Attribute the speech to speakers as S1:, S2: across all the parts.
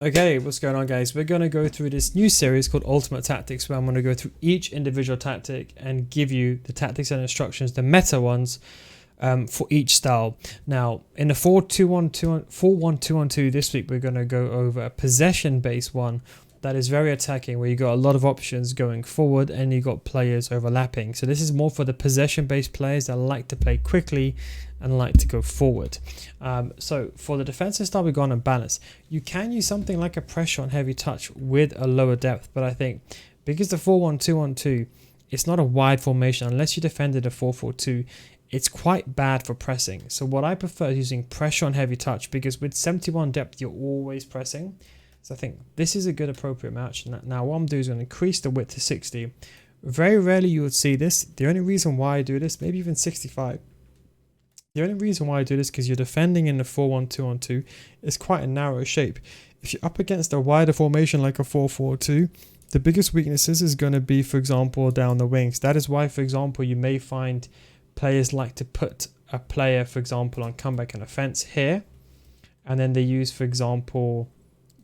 S1: Okay, what's going on, guys? We're going to go through this new series called Ultimate Tactics, where I'm going to go through each individual tactic and give you the tactics and instructions, the meta ones, for each style. Now, in the 4-1-2-1-2 this week, we're going to go over a possession-based one that is very attacking, where you got a lot of options going forward and you got players overlapping. So this is more for the possession-based players that like to play quickly and like to go forward. So for the defensive style, we've gone on balance. You can use something like a pressure on heavy touch with a lower depth, but I think because the 4-1-2-1-2, it's not a wide formation unless you defended a 4-4-2. It's quite bad for pressing. So what I prefer is using pressure on heavy touch, because with 71 depth, you're always pressing. So I think this is a good appropriate match. Now what I'm doing is going to increase the width to 60. Very rarely you would see this. The only reason why I do this, maybe even 65. The only reason why I do this is because you're defending in the 4-1-2-1-2. It's quite a narrow shape. If you're up against a wider formation like a 4-4-2, the biggest weaknesses is going to be, for example, down the wings. That is why, for example, you may find players like to put a player, for example, on comeback and offense here, and then they use, for example,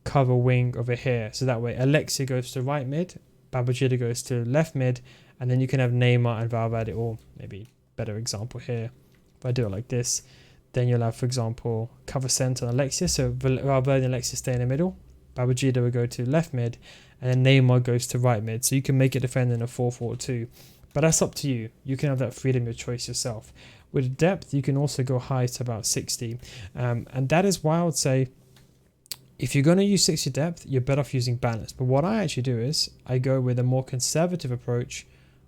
S1: cover wing over here. So that way Alexia goes to right mid, Babajida goes to left mid, and then you can have Neymar and Valverde, or maybe better example here. If I do it like this, then you'll have, for example, cover center on Alexia. So Valverde and Alexia stay in the middle. Babajida will go to left mid, and then Neymar goes to right mid. So you can make it defend in a 4-4-2. But that's up to you. You can have that freedom of choice yourself. With depth, you can also go high to about 60. And that is why I would say, if you're going to use 60 depth, you're better off using balance. But what I actually do is I go with a more conservative approach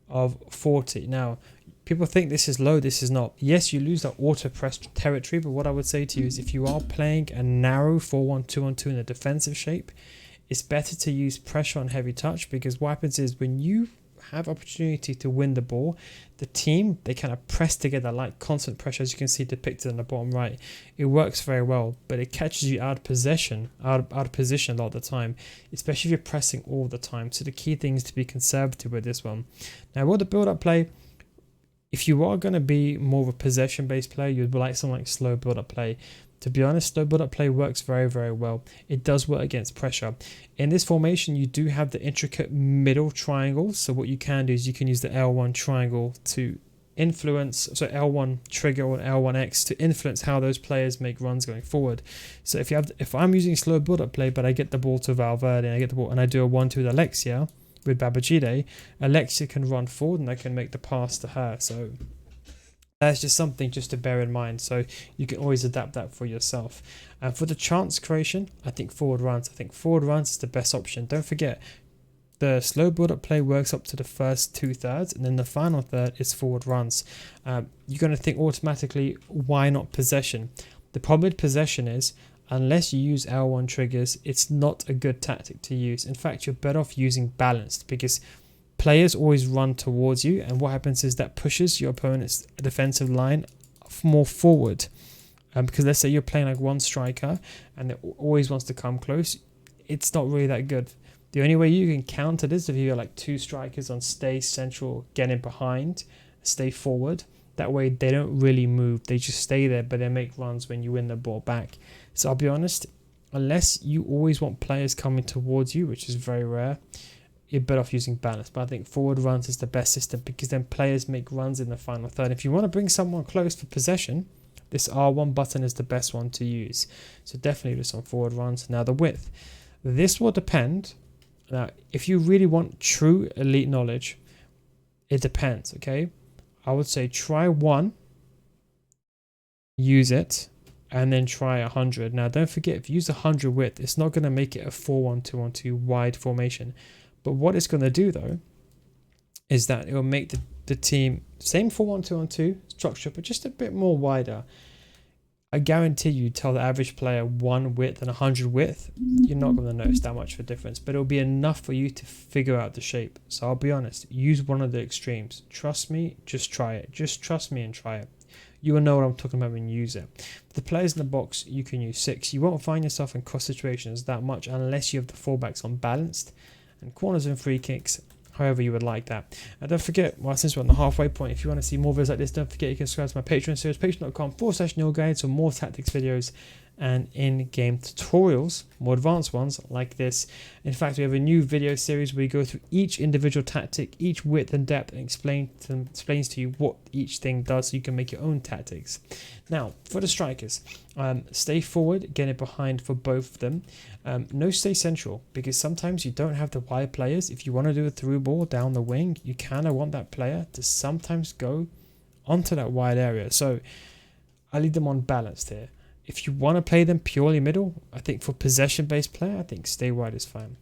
S1: of 40. Now, people think this is low, this is not. Yes, you lose that auto press territory, but what I would say to you is, if you are playing a narrow 4-1-2-1-2 in a defensive shape, it's better to use pressure on heavy touch, because what happens is when you have opportunity to win the ball, the team, they kind of press together like constant pressure, as you can see depicted on the bottom right. It works very well, but it catches you out of position a lot of the time, especially if you're pressing all the time. So the key thing is to be conservative with this one. Now, with the build-up play, if you are going to be more of a possession-based player, you'd like something like slow build-up play. To be honest, slow build-up play works very, very well. It does work against pressure. In this formation, you do have the intricate middle triangle. So what you can do is you can use the L1 triangle to influence, so L1 trigger or L1X to influence how those players make runs going forward. So if I'm using slow build-up play, but I get the ball to Valverde and I get the ball and I do a 1-2 with Alexia, with Babajide, Alexia can run forward and I can make the pass to her. So that's just something just to bear in mind. So you can always adapt that for yourself. And for the chance creation, I think forward runs. Is the best option. Don't forget, the slow build-up play works up to the first 2/3, and then the final third is forward runs. You're going to think automatically, why not possession? The problem with possession is, unless you use L1 triggers, it's not a good tactic to use. In fact, you're better off using balanced, because players always run towards you, and what happens is that pushes your opponent's defensive line more forward. Because let's say you're playing like one striker and it always wants to come close, it's not really that good. The only way you can counter this is if you have like two strikers on stay central, get in behind, stay forward. That way they don't really move, they just stay there, but they make runs when you win the ball back. So I'll be honest, unless you always want players coming towards you, which is very rare, you're better off using balance. But I think forward runs is the best system, because then players make runs in the final third. If you want to bring someone close for possession, this R1 button is the best one to use. So definitely do some forward runs. Now the width, this will depend. Now if you really want true elite knowledge, it depends. Okay, I would say try 1, use it, and then try 100. Now don't forget, if you use 100 width, it's not going to make it a 4-1-2-1-2 wide formation. But what it's going to do though is that it will make the team same 4-1-2-1-2 structure, but just a bit more wider. I guarantee you, tell the average player 1 width and 100 width, you're not going to notice that much of a difference, but it'll be enough for you to figure out the shape. So I'll be honest, use one of the extremes. Trust me, just try it. Just trust me and try it. You will know what I'm talking about when you use it. For the players in the box, you can use 6. You won't find yourself in cross situations that much unless you have the fullbacks unbalanced, and corners and free kicks, however you would like that. And don't forget, well, since we're on the halfway point, if you want to see more videos like this, don't forget you can subscribe to my Patreon series, patreon.com/NeilGuides, for more tactics videos and in-game tutorials, more advanced ones like this. In fact, we have a new video series where we go through each individual tactic, each width and depth, and explains to you what each thing does so you can make your own tactics. Now, for the strikers, stay forward, get it behind for both of them. No stay central, because sometimes you don't have the wide players. If you want to do a through ball down the wing, you kind of want that player to sometimes go onto that wide area. So I leave them on balanced here. If you want to play them purely middle, I think for possession-based player, I think stay wide is fine.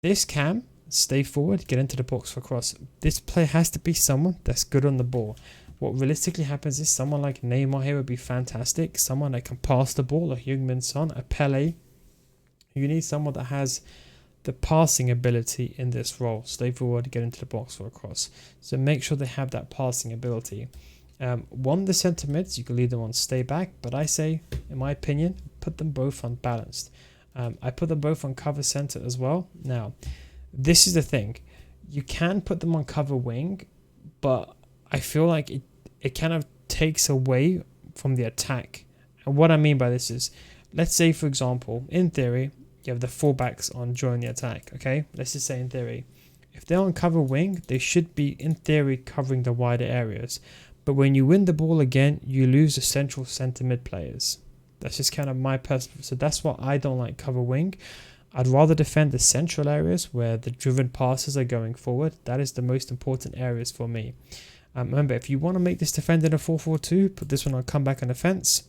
S1: This cam, stay forward, get into the box for cross. This player has to be someone that's good on the ball. What realistically happens is someone like Neymar here would be fantastic. Someone that can pass the ball, a Heung-min Son, a Pele. You need someone that has the passing ability in this role. Stay forward, get into the box for a cross. So make sure they have that passing ability. One of the centre mids, you can leave them on stay back, but I say, in my opinion, put them both on balanced. I put them both on cover centre as well. Now, this is the thing. You can put them on cover wing, but I feel like it kind of takes away from the attack. And what I mean by this is, let's say, for example, in theory, you have the fullbacks on during the attack, okay? Let's just say in theory. If they're on cover wing, they should be, in theory, covering the wider areas. But when you win the ball again, you lose the central centre mid players. That's just kind of my personal. So that's what I don't like cover wing. I'd rather defend the central areas where the driven passes are going forward. That is the most important areas for me. Remember, if you want to make this defend in a 4-4-2, put this one on comeback and defence.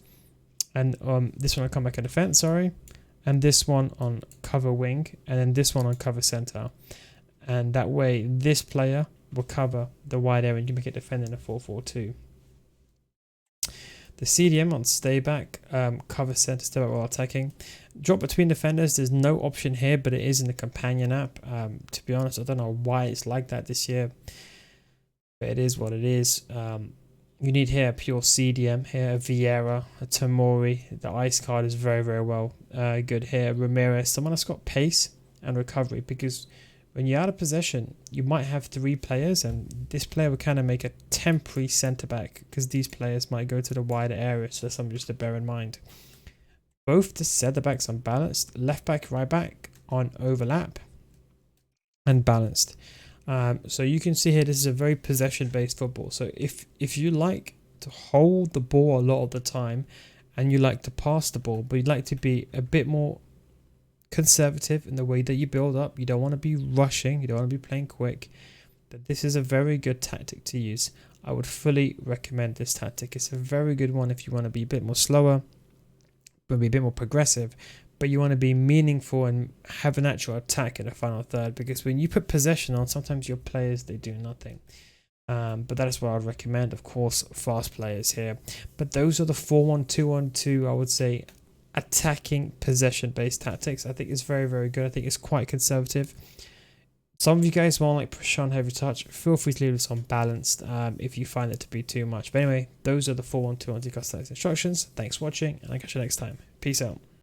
S1: And this one on comeback and defence, sorry. And this one on cover wing. And then this one on cover centre. And that way, this player will cover the wide area and you make it defend in a 4-4-2. The CDM on stay back, cover centre, stay back while attacking. Drop between defenders, there's no option here, but it is in the companion app. To be honest, I don't know why it's like that this year, but it is what it is. You need here a pure CDM, here a Vieira, a Tomori. The ice card is very, very well good here. Ramirez, someone that's got pace and recovery, because when you're out of possession, you might have 3 players, and this player will kind of make a temporary centre-back because these players might go to the wider area, so that's something just to bear in mind. Both the centre-backs on balanced, left-back, right-back on overlap and balanced. So you can see here, this is a very possession-based football. So if you like to hold the ball a lot of the time and you like to pass the ball, but you'd like to be a bit more conservative in the way that you build up, you don't want to be rushing, you don't want to be playing quick, that this is a very good tactic to use. I would fully recommend this tactic. It's a very good one if you want to be a bit more slower, but be a bit more progressive, but you want to be meaningful and have an actual attack in the final third, because when you put possession on, sometimes your players, they do nothing. But that is what I'd recommend. Of course, fast players here, but those are the 4-1-2-1-2, I would say, attacking possession-based tactics. I think it's very, very good. I think it's quite conservative. Some of you guys want like push on heavy touch. Feel free to leave this on balanced if you find it to be too much. But anyway, those are the 4-1-2-1-2 customized instructions. Thanks for watching, and I'll catch you next time. Peace out.